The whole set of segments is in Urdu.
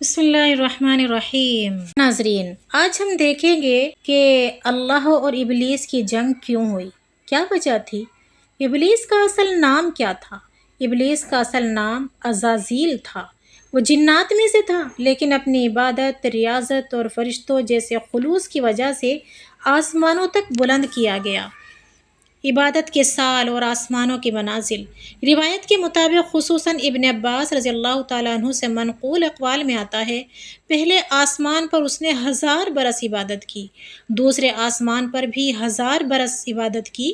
بسم اللہ الرحمن الرحیم۔ ناظرین، آج ہم دیکھیں گے کہ اللہ اور ابلیس کی جنگ کیوں ہوئی، کیا وجہ تھی، ابلیس کا اصل نام کیا تھا۔ ابلیس کا اصل نام عزازیل تھا۔ وہ جنات میں سے تھا، لیکن اپنی عبادت، ریاضت اور فرشتوں جیسے خلوص کی وجہ سے آسمانوں تک بلند کیا گیا۔ عبادت کے سال اور آسمانوں کی منازل۔ روایت کے مطابق خصوصاً ابن عباس رضی اللہ تعالیٰ عنہ سے منقول اقوال میں آتا ہے، پہلے آسمان پر اس نے 1000 برس عبادت کی، دوسرے آسمان پر بھی 1000 برس عبادت کی،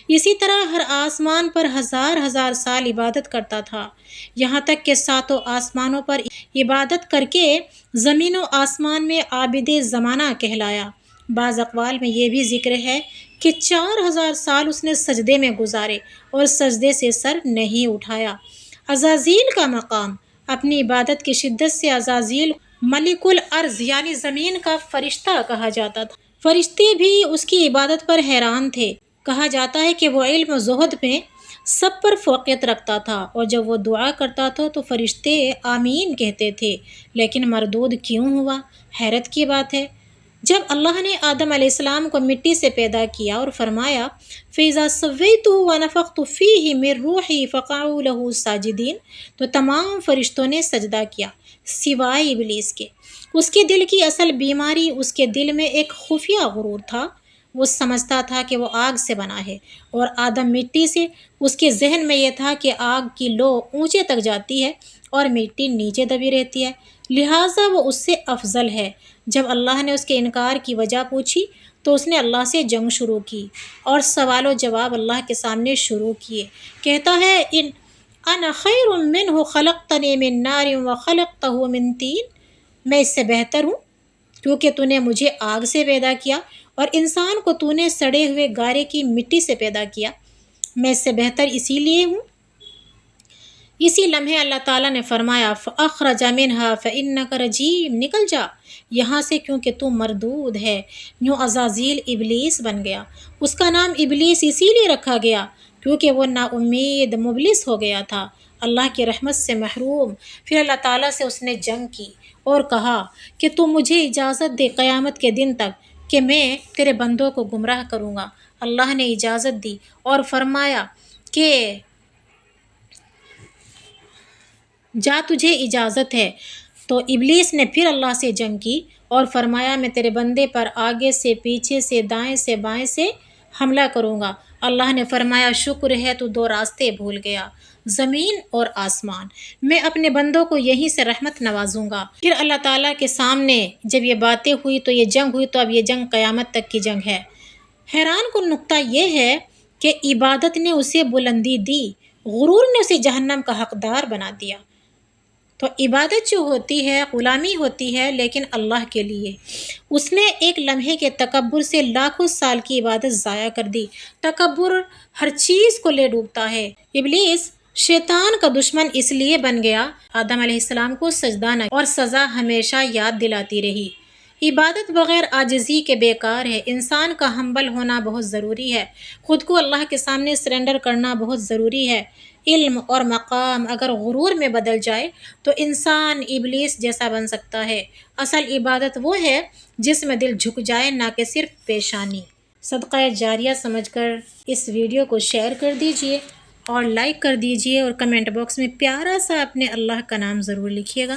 اسی طرح ہر آسمان پر 1000 سال عبادت کرتا تھا، یہاں تک کہ 7 آسمانوں پر عبادت کر کے زمین و آسمان میں عابد زمانہ کہلایا۔ بعض اقوال میں یہ بھی ذکر ہے کہ 4000 سال اس نے سجدے میں گزارے اور سجدے سے سر نہیں اٹھایا۔ عزازیل کا مقام۔ اپنی عبادت کی شدت سے عزازیل ملک الارض یعنی زمین کا فرشتہ کہا جاتا تھا۔ فرشتے بھی اس کی عبادت پر حیران تھے۔ کہا جاتا ہے کہ وہ علم و زہد میں سب پر فوقیت رکھتا تھا، اور جب وہ دعا کرتا تھا تو فرشتے آمین کہتے تھے، لیکن مردود کیوں ہوا؟ حیرت کی بات ہے۔ جب اللہ نے آدم علیہ السلام کو مٹی سے پیدا کیا اور فرمایا فَإِذَا سَوَّيْتُهُ وَنَفَخْتُ فِيهِ مِن رُوحِي فَقَعُوا لَهُ سَاجِدِينَ، تو تمام فرشتوں نے سجدہ کیا سوائے ابلیس کے۔ اس کے دل کی اصل بیماری، اس کے دل میں ایک خفیہ غرور تھا۔ وہ سمجھتا تھا کہ وہ آگ سے بنا ہے اور آدم مٹی سے۔ اس کے ذہن میں یہ تھا کہ آگ کی لو اونچے تک جاتی ہے اور مٹی نیچے دبی رہتی ہے، لہٰذا وہ اس سے افضل ہے۔ جب اللہ نے اس کے انکار کی وجہ پوچھی تو اس نے اللہ سے جنگ شروع کی اور سوال و جواب اللہ کے سامنے شروع کیے۔ کہتا ہے انا خیر منہ خلقتنی من نار وخلقتہ من طین، میں اس سے بہتر ہوں کیونکہ تو نے مجھے آگ سے پیدا کیا اور انسان کو تو نے سڑے ہوئے گارے کی مٹی سے پیدا کیا۔ میں اس سے بہتر اسی لیے ہوں۔ اسی لمحے اللہ تعالیٰ نے فرمایا فَأَخْرَجَ مِنْهَا فَإِنَّكَ رَجِيمٌ، نکل جا یہاں سے کیونکہ تو مردود ہے۔ یوں عزازیل ابلیس بن گیا۔ اس کا نام ابلیس اسی لیے رکھا گیا کیونکہ وہ نا امید مبلس ہو گیا تھا، اللہ کی رحمت سے محروم۔ پھر اللہ تعالیٰ سے اس نے جنگ کی اور کہا کہ تو مجھے اجازت دے قیامت کے دن تک کہ میں تیرے بندوں کو گمراہ کروں گا۔ اللہ نے اجازت دی اور فرمایا کہ جا تجھے اجازت ہے۔ تو ابلیس نے پھر اللہ سے جنگ کی اور فرمایا میں تیرے بندے پر آگے سے، پیچھے سے، دائیں سے، بائیں سے حملہ کروں گا۔ اللہ نے فرمایا شکر ہے تو 2 راستے بھول گیا، زمین اور آسمان، میں اپنے بندوں کو یہیں سے رحمت نوازوں گا۔ پھر اللہ تعالیٰ کے سامنے جب یہ باتیں ہوئی تو یہ جنگ ہوئی، تو اب یہ جنگ قیامت تک کی جنگ ہے۔ حیران کن نکتہ یہ ہے کہ عبادت نے اسے بلندی دی، غرور نے اسے جہنم کا حقدار بنا دیا۔ تو عبادت جو ہوتی ہے غلامی ہوتی ہے، لیکن اللہ کے لیے۔ اس نے ایک لمحے کے تکبر سے لاکھوں سال کی عبادت ضائع کر دی۔ تکبر ہر چیز کو لے ڈوبتا ہے۔ ابلیس شیطان کا دشمن اس لیے بن گیا آدم علیہ السلام کو سجدہ نہ اور سزا ہمیشہ یاد دلاتی رہی۔ عبادت بغیر عاجزی کے بیکار ہے۔ انسان کا ہمبل ہونا بہت ضروری ہے، خود کو اللہ کے سامنے سرنڈر کرنا بہت ضروری ہے۔ علم اور مقام اگر غرور میں بدل جائے تو انسان ابلیس جیسا بن سکتا ہے۔ اصل عبادت وہ ہے جس میں دل جھک جائے، نہ کہ صرف پیشانی۔ صدقہ جاریہ سمجھ کر اس ویڈیو کو شیئر کر دیجئے اور لائک کر دیجئے، اور کمنٹ باکس میں پیارا سا اپنے اللہ کا نام ضرور لکھیے گا۔